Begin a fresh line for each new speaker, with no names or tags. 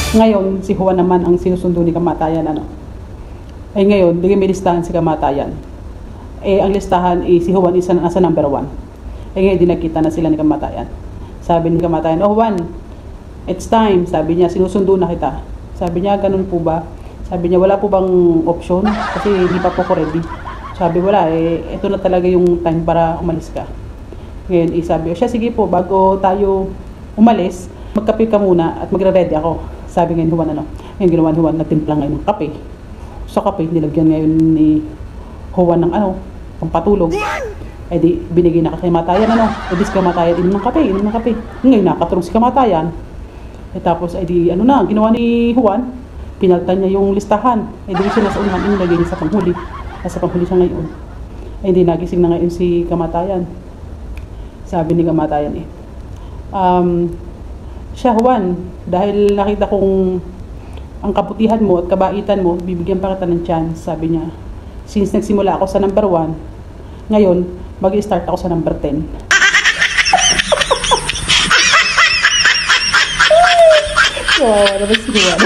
Ngayon, si Juan naman ang sinusundo ni kamatayan, ano. Ay ngayon, bigay may listahan si kamatayan. Ang listahan si Juan isa nasa number 1. Ngayon, di nakita na sila ni kamatayan. Sabi ni kamatayan, "Oh Juan, it's time." Sabi niya, "Sinusundo na kita." Sabi niya, "Ganun po ba?" Sabi niya, "Wala po bang option? Kasi hindi pa po ko ready." Sabi, "Wala, ito na talaga yung time para umalis ka." Ngayon, sabi, "Siya, sige po, bago tayo umalis, magkape ka muna at magre-ready ako." Sabi ngayon Juan, ano. Ngayon ginawa ni Juan, nagtimpla ngayon ng kape. Sa kape, nilagyan ngayon ni Juan ng pampatulog. Di binigay na kay kamatayan, ano. Di si kamatayan, inom ng kape. Ngayon nakatulog si kamatayan. Tapos di ginawa ni Juan, pinaltan niya yung listahan. Di siya nasa unahan, inilagay niya sa panghuli. Nasa panghuli siya ngayon. Hindi nagising na ngayon si kamatayan. Sabi ni kamatayan, "Siya Juan, dahil nakita kong ang kabutihan mo at kabaitan mo, bibigyan pa kita ng chance." Sabi niya, "Since nagsimula ako sa number 1, ngayon, mag-i-start ako sa number 10. Wow, naman si Juan.